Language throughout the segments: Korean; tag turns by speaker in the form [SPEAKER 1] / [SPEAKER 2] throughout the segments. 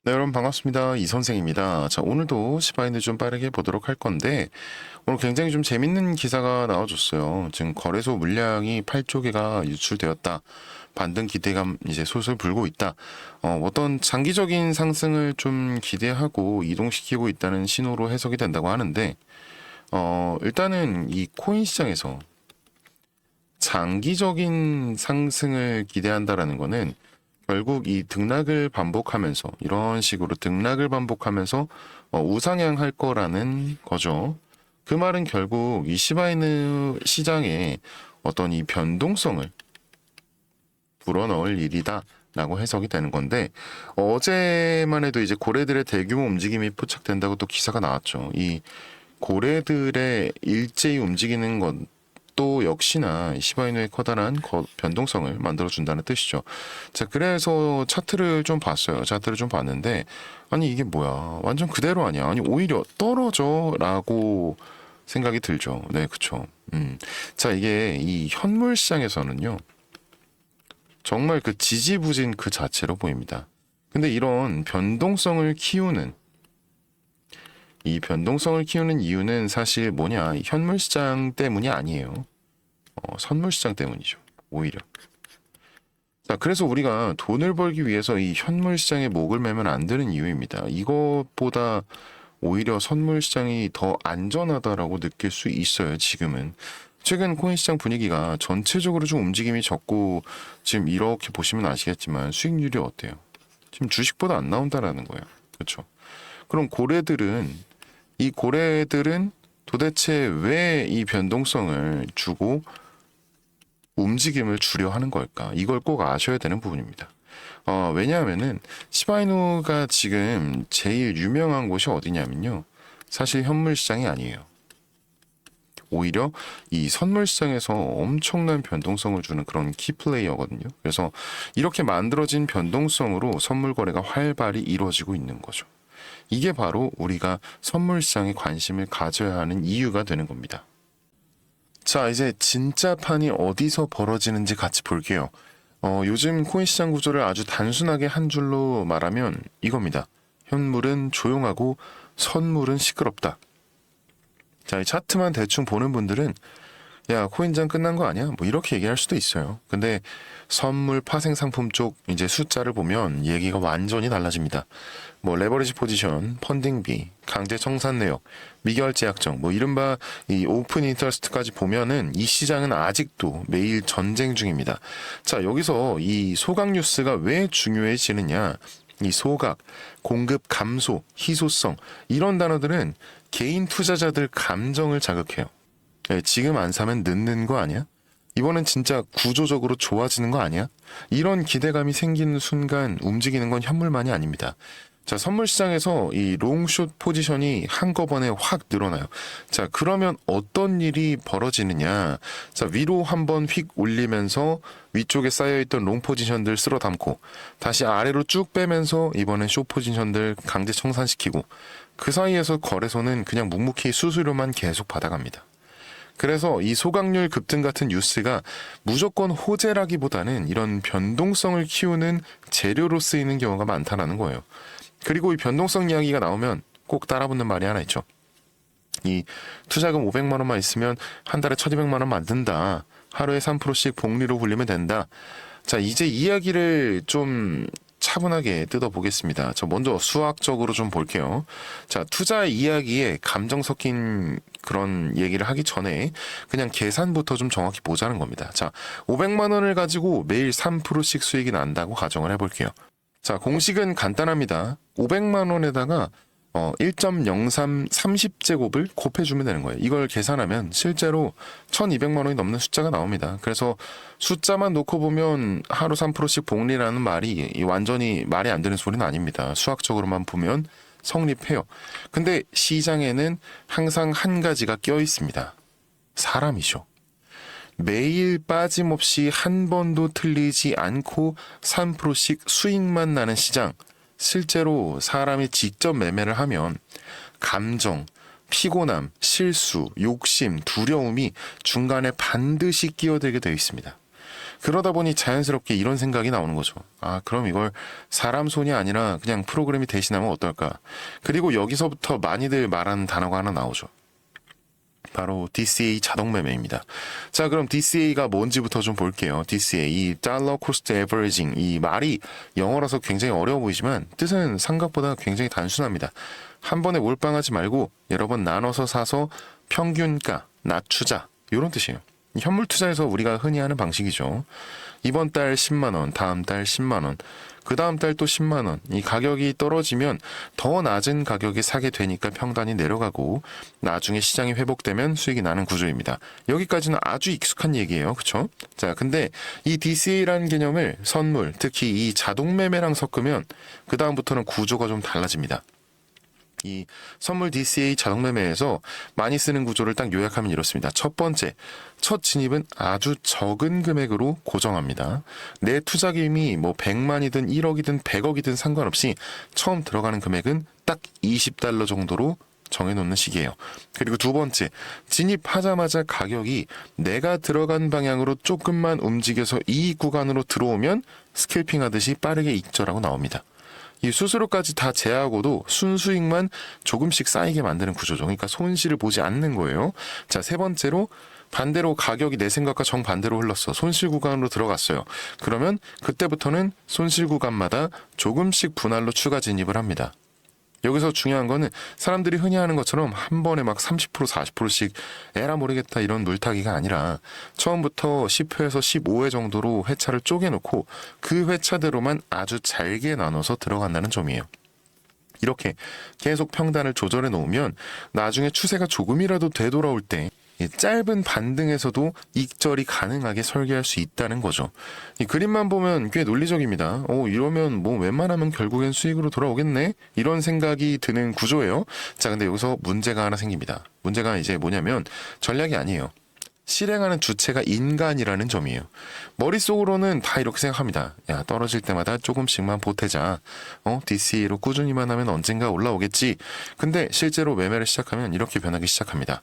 [SPEAKER 1] 네, 여러분 반갑습니다. 이 선생입니다. 자, 오늘도 시바인을 좀 빠르게 보도록 할 건데, 오늘 굉장히 좀 재밌는 기사가 나와줬어요. 지금 거래소 물량이 8조 개가 유출되었다. 반등 기대감 이제 솔솔 불고 있다. 어떤 장기적인 상승을 좀 기대하고 이동시키고 있다는 신호로 해석이 된다고 하는데, 일단은 이 코인 시장에서 장기적인 상승을 기대한다라는 거는 결국 이 등락을 반복하면서 이런 식으로 등락을 반복하면서 우상향할 거라는 거죠. 그 말은 결국 이 시바이누 시장에 어떤 이 변동성을 불어넣을 일이다라고 해석이 되는 건데 어제만 해도 이제 고래들의 대규모 움직임이 포착된다고 또 기사가 나왔죠. 이 고래들의 일제히 움직이는 것도 역시나 시바이누의 커다란 변동성을 만들어준다는 뜻이죠. 자, 그래서 차트를 좀 봤어요. 차트를 좀 봤는데, 아니, 이게 뭐야. 완전 그대로 아니야. 아니, 오히려 떨어져. 라고 생각이 들죠. 네, 그쵸. 자, 이게 이 현물 시장에서는요. 정말 그 지지부진 그 자체로 보입니다. 근데 이런 변동성을 키우는 이 변동성을 키우는 이유는 사실 뭐냐, 현물 시장 때문이 아니에요. 선물 시장 때문이죠. 오히려. 자, 그래서 우리가 돈을 벌기 위해서 이 현물 시장에 목을 매면 안 되는 이유입니다. 이것보다 오히려 선물 시장이 더 안전하다라고 느낄 수 있어요, 지금은. 최근 코인 시장 분위기가 전체적으로 좀 움직임이 적고 지금 이렇게 보시면 아시겠지만 수익률이 어때요? 지금 주식보다 안 나온다라는 거예요. 그렇죠? 그럼 이 고래들은 도대체 왜 이 변동성을 주고 움직임을 주려 하는 걸까? 이걸 꼭 아셔야 되는 부분입니다. 왜냐하면은 시바이누가 지금 제일 유명한 곳이 어디냐면요. 사실 현물 시장이 아니에요. 오히려 이 선물 시장에서 엄청난 변동성을 주는 그런 키플레이어거든요. 그래서 이렇게 만들어진 변동성으로 선물 거래가 활발히 이루어지고 있는 거죠. 이게 바로 우리가 선물 시장에 관심을 가져야 하는 이유가 되는 겁니다. 자, 이제 진짜 판이 어디서 벌어지는지 같이 볼게요. 요즘 코인 시장 구조를 아주 단순하게 한 줄로 말하면 이겁니다. 현물은 조용하고 선물은 시끄럽다. 자, 이 차트만 대충 보는 분들은 야, 코인장 끝난 거 아니야? 뭐 이렇게 얘기할 수도 있어요. 근데 선물 파생 상품 쪽 이제 숫자를 보면 얘기가 완전히 달라집니다. 뭐 레버리지 포지션, 펀딩비, 강제 청산 내역, 미결제 약정, 뭐 이른바 이 오픈 인터스트까지 보면은 이 시장은 아직도 매일 전쟁 중입니다. 자, 여기서 이 소각 뉴스가 왜 중요해지느냐? 이 소각, 공급 감소, 희소성 이런 단어들은 개인 투자자들 감정을 자극해요. 예, 지금 안 사면 늦는 거 아니야? 이번엔 진짜 구조적으로 좋아지는 거 아니야? 이런 기대감이 생기는 순간 움직이는 건 현물만이 아닙니다. 자, 선물 시장에서 이 롱숏 포지션이 한꺼번에 확 늘어나요. 자, 그러면 어떤 일이 벌어지느냐? 자, 위로 한번 휙 올리면서 위쪽에 쌓여있던 롱 포지션들 쓸어 담고 다시 아래로 쭉 빼면서 이번엔 숏 포지션들 강제 청산시키고 그 사이에서 거래소는 그냥 묵묵히 수수료만 계속 받아갑니다. 그래서 이 소각률 급등 같은 뉴스가 무조건 호재라기보다는 이런 변동성을 키우는 재료로 쓰이는 경우가 많다는 거예요. 그리고 이 변동성 이야기가 나오면 꼭 따라붙는 말이 하나 있죠. 이 투자금 500만 원만 있으면 한 달에 1200만 원 만든다. 하루에 3%씩 복리로 불리면 된다. 자, 이제 이야기를 좀 차분하게 뜯어보겠습니다. 저 먼저 수학적으로 좀 볼게요. 자, 투자 이야기에 감정 섞인 그런 얘기를 하기 전에 그냥 계산부터 좀 정확히 보자는 겁니다. 자, 500만 원을 가지고 매일 3%씩 수익이 난다고 가정을 해볼게요. 자, 공식은 간단합니다. 500만 원에다가 1.03 30제곱을 곱해주면 되는 거예요. 이걸 계산하면 실제로 1200만 원이 넘는 숫자가 나옵니다. 그래서 숫자만 놓고 보면 하루 3%씩 복리라는 말이 완전히 말이 안 되는 소리는 아닙니다. 수학적으로만 보면 성립해요. 근데 시장에는 항상 한 가지가 껴 있습니다. 사람이죠. 매일 빠짐없이 한 번도 틀리지 않고 3%씩 수익만 나는 시장. 실제로 사람이 직접 매매를 하면 감정, 피곤함, 실수, 욕심, 두려움이 중간에 반드시 끼어들게 되어 있습니다. 그러다 보니 자연스럽게 이런 생각이 나오는 거죠. 아, 그럼 이걸 사람 손이 아니라 그냥 프로그램이 대신하면 어떨까? 그리고 여기서부터 많이들 말하는 단어가 하나 나오죠. 바로 DCA 자동 매매입니다. 자, 그럼 DCA가 뭔지부터 좀 볼게요. DCA, 이 Dollar Cost Averaging, 이 말이 영어라서 굉장히 어려워 보이지만 뜻은 생각보다 굉장히 단순합니다. 한 번에 몰빵하지 말고 여러 번 나눠서 사서 평균가 낮추자, 이런 뜻이에요. 현물 투자에서 우리가 흔히 하는 방식이죠. 이번 달 10만 원, 다음 달 10만 원, 그 다음 달 또 10만 원. 이 가격이 떨어지면 더 낮은 가격에 사게 되니까 평단이 내려가고 나중에 시장이 회복되면 수익이 나는 구조입니다. 여기까지는 아주 익숙한 얘기예요. 그렇죠? 자, 근데 이 DCA라는 개념을 선물, 특히 이 자동 매매랑 섞으면 그 다음부터는 구조가 좀 달라집니다. 이 선물 DCA 자동 매매에서 많이 쓰는 구조를 딱 요약하면 이렇습니다. 첫 번째, 첫 진입은 아주 적은 금액으로 고정합니다. 내 투자금이 뭐 100만이든 1억이든 100억이든 상관없이 처음 들어가는 금액은 딱 $20 정도로 정해놓는 식이에요. 그리고 두 번째, 진입하자마자 가격이 내가 들어간 방향으로 조금만 움직여서 이 구간으로 들어오면 스캘핑 하듯이 빠르게 익절하고 나옵니다. 이 수수료까지 다 제하고도 순수익만 조금씩 쌓이게 만드는 구조죠. 그러니까 손실을 보지 않는 거예요. 자, 세 번째로 반대로 가격이 내 생각과 정반대로 흘렀어. 손실 구간으로 들어갔어요. 그러면 그때부터는 손실 구간마다 조금씩 분할로 추가 진입을 합니다. 여기서 중요한 거는 사람들이 흔히 하는 것처럼 한 번에 막 30% 40%씩 에라 모르겠다 이런 물타기가 아니라 처음부터 10회에서 15회 정도로 회차를 쪼개놓고 그 회차대로만 아주 잘게 나눠서 들어간다는 점이에요. 이렇게 계속 평단을 조절해 놓으면 나중에 추세가 조금이라도 되돌아올 때 짧은 반등에서도 익절이 가능하게 설계할 수 있다는 거죠. 이 그림만 보면 꽤 논리적입니다. 이러면 뭐 웬만하면 결국엔 수익으로 돌아오겠네? 이런 생각이 드는 구조예요. 자, 근데 여기서 문제가 하나 생깁니다. 문제가 이제 뭐냐면 전략이 아니에요. 실행하는 주체가 인간이라는 점이에요. 머릿속으로는 다 이렇게 생각합니다. 야, 떨어질 때마다 조금씩만 보태자. DCA로 꾸준히만 하면 언젠가 올라오겠지. 근데 실제로 매매를 시작하면 이렇게 변하기 시작합니다.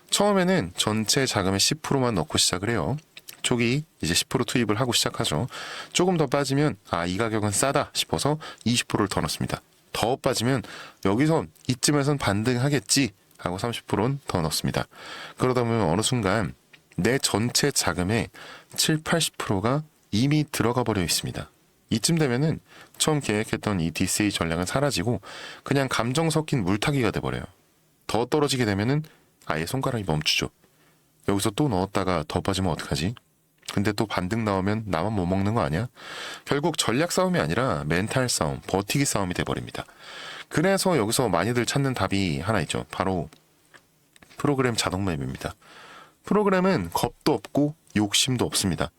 [SPEAKER 1] 처음에는 전체 자금의 10%만 넣고 시작을 해요. 초기 이제 10% 투입을 하고 시작하죠. 조금 더 빠지면 이 가격은 싸다 싶어서 20%를 더 넣습니다. 더 빠지면 여기선 이쯤에선 반등하겠지 하고 30%는 더 넣습니다. 그러다 보면 어느 순간 내 전체 자금의 7, 80%가 이미 들어가 버려 있습니다. 이쯤 되면은 처음 계획했던 이 DCA 전략은 사라지고 그냥 감정 섞인 물타기가 돼버려요. 더 떨어지게 되면은 아예 손가락이 멈추죠. 여기서 또 넣었다가 더 빠지면 어떡하지? 근데 또 반등 나오면 나만 못 먹는 거 아니야? 결국 전략 싸움이 아니라 멘탈 싸움, 버티기 싸움이 돼버립니다. 그래서 여기서 많이들 찾는 답이 하나 있죠. 바로 프로그램 자동 매매입니다. 프로그램은 겁도 없고 욕심도 없습니다.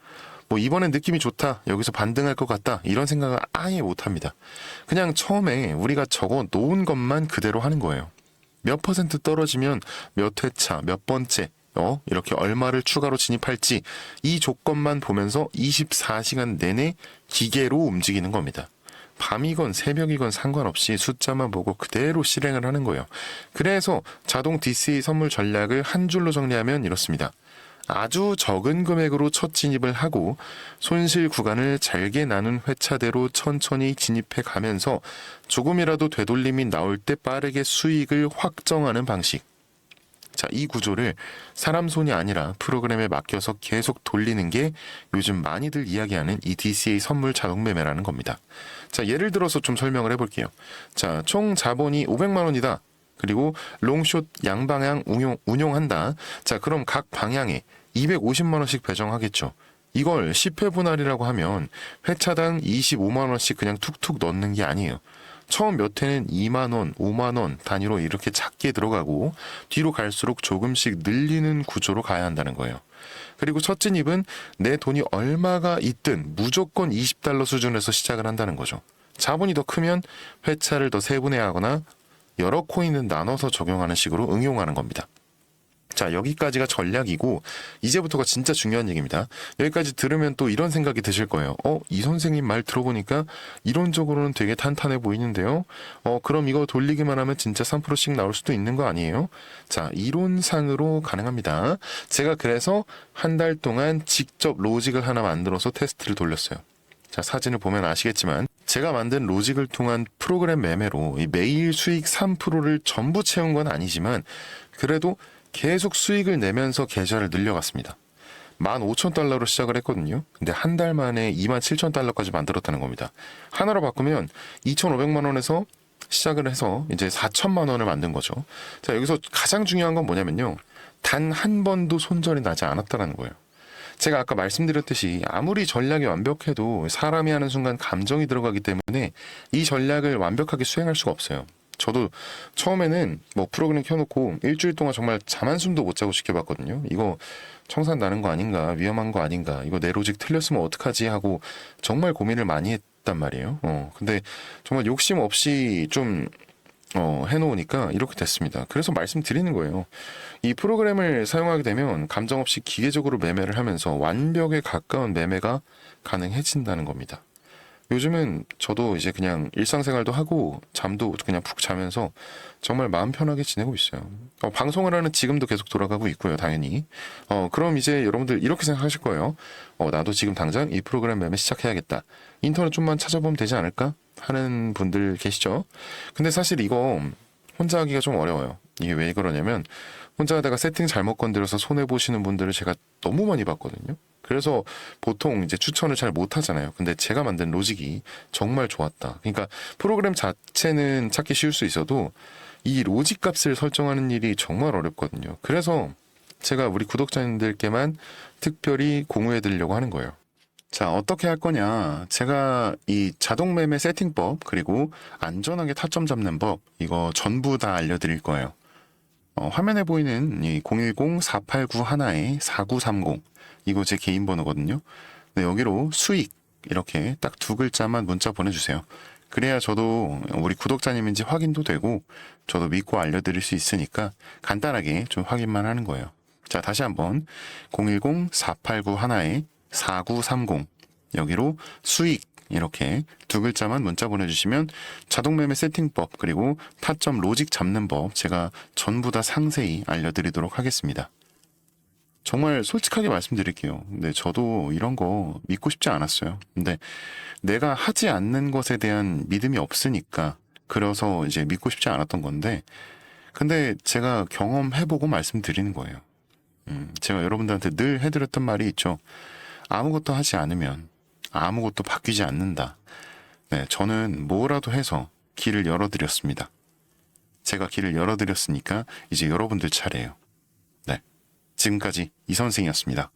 [SPEAKER 1] 뭐 이번엔 느낌이 좋다, 여기서 반등할 것 같다 이런 생각을 아예 못합니다. 그냥 처음에 우리가 적어 놓은 것만 그대로 하는 거예요. 몇 퍼센트 떨어지면 몇 회차, 몇 번째, 이렇게 얼마를 추가로 진입할지 이 조건만 보면서 24시간 내내 기계로 움직이는 겁니다. 밤이건 새벽이건 상관없이 숫자만 보고 그대로 실행을 하는 거예요. 그래서 자동 DCA 선물 전략을 한 줄로 정리하면 이렇습니다. 아주 적은 금액으로 첫 진입을 하고 손실 구간을 잘게 나눈 회차대로 천천히 진입해 가면서 조금이라도 되돌림이 나올 때 빠르게 수익을 확정하는 방식. 자, 이 구조를 사람 손이 아니라 프로그램에 맡겨서 계속 돌리는 게 요즘 많이들 이야기하는 이 DCA 선물 자동 매매라는 겁니다. 자, 예를 들어서 좀 설명을 해볼게요. 자, 총 자본이 500만 원이다. 그리고 롱숏 양방향 운용한다. 자, 그럼 각 방향에 250만 원씩 배정하겠죠. 이걸 10회 분할이라고 하면 회차당 25만 원씩 그냥 툭툭 넣는 게 아니에요. 처음 몇 회는 2만 원, 5만 원 단위로 이렇게 작게 들어가고 뒤로 갈수록 조금씩 늘리는 구조로 가야 한다는 거예요. 그리고 첫 진입은 내 돈이 얼마가 있든 무조건 $20 수준에서 시작을 한다는 거죠. 자본이 더 크면 회차를 더 세분화하거나 여러 코인을 나눠서 적용하는 식으로 응용하는 겁니다. 자, 여기까지가 전략이고 이제부터가 진짜 중요한 얘기입니다. 여기까지 들으면 또 이런 생각이 드실 거예요. 이 선생님 말 들어보니까 이론적으로는 되게 탄탄해 보이는데요. 그럼 이거 돌리기만 하면 진짜 3%씩 나올 수도 있는 거 아니에요? 자, 이론상으로 가능합니다. 제가 그래서 한 달 동안 직접 로직을 하나 만들어서 테스트를 돌렸어요. 자, 사진을 보면 아시겠지만 제가 만든 로직을 통한 프로그램 매매로 이 매일 수익 3%를 전부 채운 건 아니지만 그래도 계속 수익을 내면서 계좌를 늘려갔습니다. 15,000달러로 시작을 했거든요. 근데 한 달 만에 27,000달러까지 만들었다는 겁니다. 하나로 바꾸면 2,500만 원에서 시작을 해서 이제 4천만 원을 만든 거죠. 자, 여기서 가장 중요한 건 뭐냐면요. 단 한 번도 손절이 나지 않았다는 거예요. 제가 아까 말씀드렸듯이 아무리 전략이 완벽해도 사람이 하는 순간 감정이 들어가기 때문에 이 전략을 완벽하게 수행할 수가 없어요. 저도 처음에는 뭐 프로그램 켜놓고 일주일 동안 정말 잠 한숨도 못 자고 지켜봤거든요. 이거 청산 나는 거 아닌가, 위험한 거 아닌가, 이거 내 로직 틀렸으면 어떡하지 하고 정말 고민을 많이 했단 말이에요. 근데 정말 욕심 없이 좀 해놓으니까 이렇게 됐습니다. 그래서 말씀드리는 거예요. 이 프로그램을 사용하게 되면 감정 없이 기계적으로 매매를 하면서 완벽에 가까운 매매가 가능해진다는 겁니다. 요즘은 저도 이제 그냥 일상생활도 하고 잠도 그냥 푹 자면서 정말 마음 편하게 지내고 있어요. 방송을 하는 지금도 계속 돌아가고 있고요, 당연히. 그럼 이제 여러분들 이렇게 생각하실 거예요. 나도 지금 당장 이 프로그램 매매 시작해야겠다. 인터넷 좀만 찾아보면 되지 않을까? 하는 분들 계시죠? 근데 사실 이거 혼자 하기가 좀 어려워요. 이게 왜 그러냐면 혼자 하다가 세팅 잘못 건드려서 손해보시는 분들을 제가 너무 많이 봤거든요. 그래서 보통 이제 추천을 잘 못 하잖아요. 근데 제가 만든 로직이 정말 좋았다. 그러니까 프로그램 자체는 찾기 쉬울 수 있어도 이 로직 값을 설정하는 일이 정말 어렵거든요. 그래서 제가 우리 구독자님들께만 특별히 공유해 드리려고 하는 거예요. 자, 어떻게 할 거냐. 제가 이 자동 매매 세팅법 그리고 안전하게 타점 잡는 법 이거 전부 다 알려드릴 거예요. 화면에 보이는 이 010-4891-4930 이거 제 개인 번호거든요. 네, 여기로 수익 이렇게 딱 두 글자만 문자 보내주세요. 그래야 저도 우리 구독자님인지 확인도 되고 저도 믿고 알려드릴 수 있으니까 간단하게 좀 확인만 하는 거예요. 자, 다시 한번 010-4891-4930 여기로 수익 이렇게 두 글자만 문자 보내주시면 자동매매 세팅법 그리고 타점 로직 잡는 법 제가 전부 다 상세히 알려드리도록 하겠습니다. 정말 솔직하게 말씀드릴게요. 근데 저도 이런 거 믿고 싶지 않았어요. 근데 내가 하지 않는 것에 대한 믿음이 없으니까 그래서 이제 믿고 싶지 않았던 건데 근데 제가 경험해보고 말씀드리는 거예요. 제가 여러분들한테 늘 해드렸던 말이 있죠. 아무것도 하지 않으면 아무것도 바뀌지 않는다. 네, 저는 뭐라도 해서 길을 열어드렸습니다. 제가 길을 열어드렸으니까 이제 여러분들 차례예요. 네, 지금까지 이 선생이었습니다.